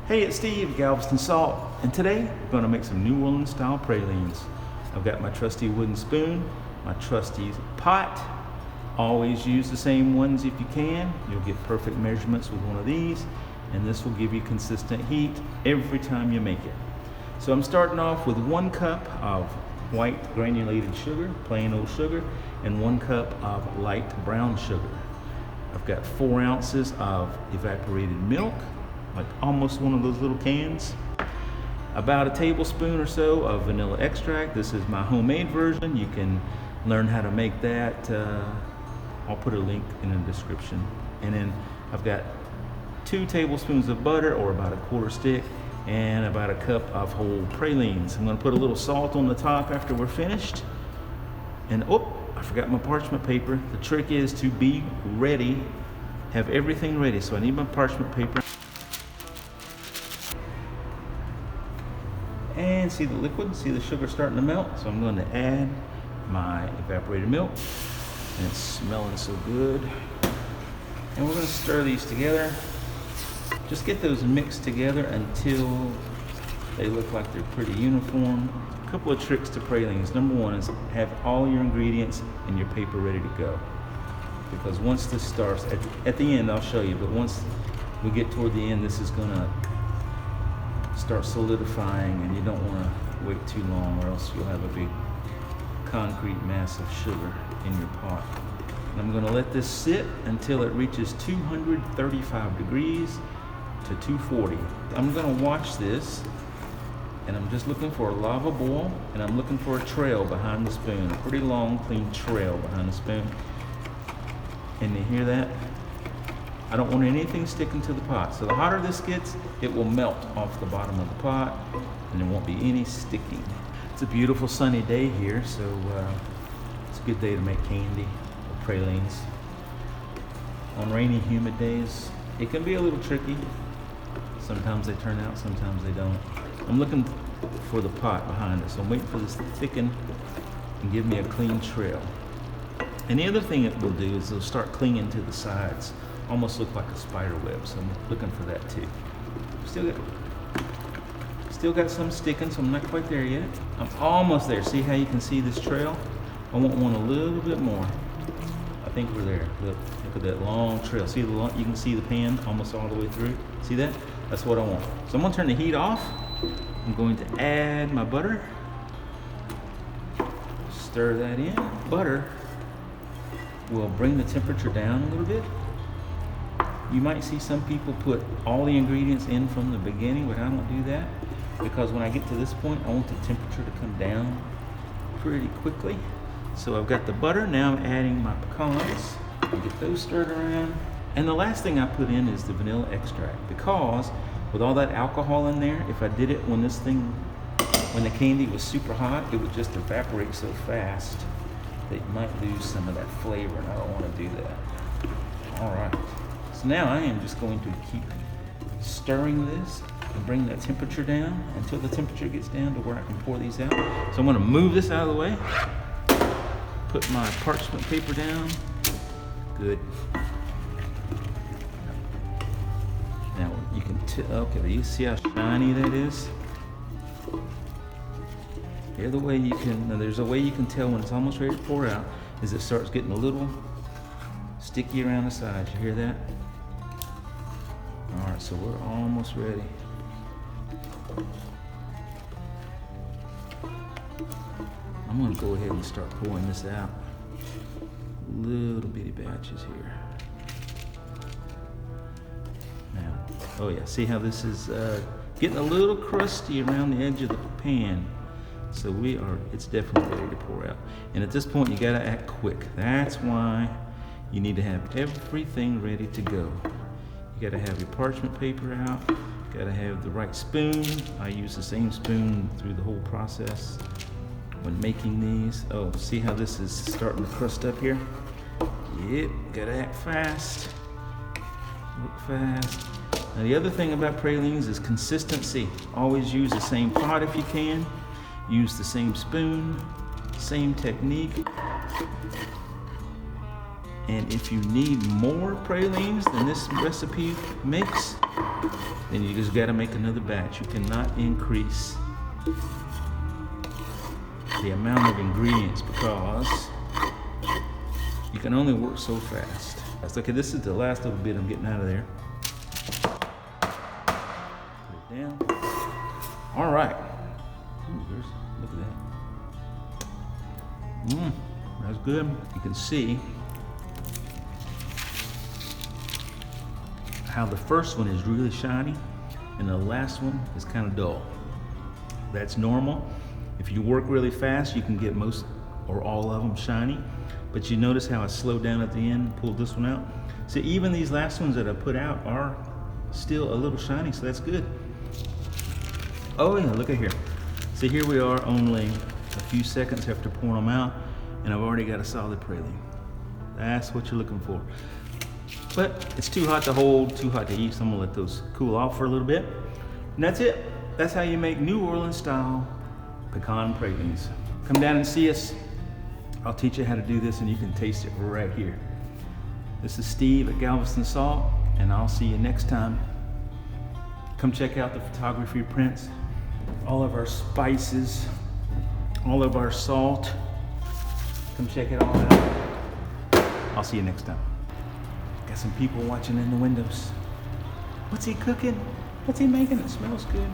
Hey, it's Steve, Galveston Salt, and today we're going to make some New Orleans style pralines. I've got my trusty wooden spoon, my trusty pot. Always use the same ones if you can. You'll get perfect measurements with one of these, and this will give you consistent heat every time you make it. So I'm starting off with 1 cup of white granulated sugar, plain old sugar, and 1 cup of light brown sugar. I've got 4 ounces of evaporated milk, like almost one of those little cans. About a tablespoon or so of vanilla extract. This is my homemade version. You can learn how to make that. I'll put a link in the description. And then I've got 2 tablespoons of butter, or about a 1/4 stick, and about a cup of whole pralines. I'm gonna put a little salt on the top after we're finished. And oh, I forgot my parchment paper. The trick is to be ready, have everything ready. So I need my parchment paper. And see the liquid, see the sugar starting to melt. So I'm going to add my evaporated milk, and it's smelling so good. And we're going to stir these together. Just get those mixed together until they look like they're pretty uniform. A couple of tricks to pralines. Number 1 is have all your ingredients in your paper ready to go. Because once this starts, at the end I'll show you, but once we get toward the end, this is going to start solidifying, and you don't want to wait too long, or else you'll have a big concrete mass of sugar in your pot. And I'm going to let this sit until it reaches 235 degrees to 240. I'm going to watch this, and I'm just looking for a lava boil, and I'm looking for a trail behind the spoon, a pretty long, clean trail behind the spoon. And you hear that? I don't want anything sticking to the pot. So the hotter this gets, it will melt off the bottom of the pot, and there won't be any sticking. It's a beautiful sunny day here, so it's a good day to make candy or pralines. On rainy, humid days, it can be a little tricky. Sometimes they turn out, sometimes they don't. I'm looking for the pot behind it, so I'm waiting for this to thicken and give me a clean trail. And the other thing it will do is it'll start clinging to the sides. Almost look like a spider web, so I'm looking for that too. Still got some sticking, so I'm not quite there yet. I'm almost there. See how you can see this trail? I want one a little bit more. I think we're there. Look at that long trail. See the long, you can see the pan almost all the way through. See that? That's what I want. So I'm gonna turn the heat off. I'm going to add my butter. Stir that in. Butter will bring the temperature down a little bit. You might see some people put all the ingredients in from the beginning, but I don't do that, because when I get to this point, I want the temperature to come down pretty quickly. So I've got the butter. Now I'm adding my pecans. I'll get those stirred around. And the last thing I put in is the vanilla extract, because with all that alcohol in there, if I did it when the candy was super hot, it would just evaporate so fast that you might lose some of that flavor, and I don't want to do that. All right. So now I am just going to keep stirring this and bring that temperature down until the temperature gets down to where I can pour these out. So I'm going to move this out of the way, put my parchment paper down. Good. Now you can okay, you see how shiny that is? There's a way you can tell when it's almost ready to pour out, is it starts getting a little sticky around the sides. You hear that? All right, so we're almost ready. I'm gonna go ahead and start pouring this out. Little bitty batches here. Now, oh yeah, see how this is getting a little crusty around the edge of the pan. So it's definitely ready to pour out. And at this point, you gotta act quick. That's why you need to have everything ready to go. You gotta have your parchment paper out. You gotta have the right spoon. I use the same spoon through the whole process when making these. Oh, see how this is starting to crust up here? Yep, gotta act fast. Work fast. Now the other thing about pralines is consistency. Always use the same pot if you can. Use the same spoon, same technique. And if you need more pralines than this recipe makes, then you just gotta make another batch. You cannot increase the amount of ingredients because you can only work so fast. Okay, this is the last little bit I'm getting out of there. Put it down. All right. Ooh, look at that. That's good. You can see how the first one is really shiny and the last one is kind of dull. That's normal. If you work really fast, you can get most or all of them shiny. But you notice how I slowed down at the end and pulled this one out? So even these last ones that I put out are still a little shiny, so that's good. Oh yeah, look at here. So here we are only a few seconds after pouring them out, and I've already got a solid praline. That's what you're looking for. But it's too hot to hold, too hot to eat, so I'm gonna let those cool off for a little bit. And that's it. That's how you make New Orleans style pecan pralines. Come down and see us. I'll teach you how to do this and you can taste it right here. This is Steve at Galveston Salt, and I'll see you next time. Come check out the photography prints, all of our spices, all of our salt. Come check it all out. I'll see you next time. Got some people watching in the windows. What's he cooking? What's he making? It smells good.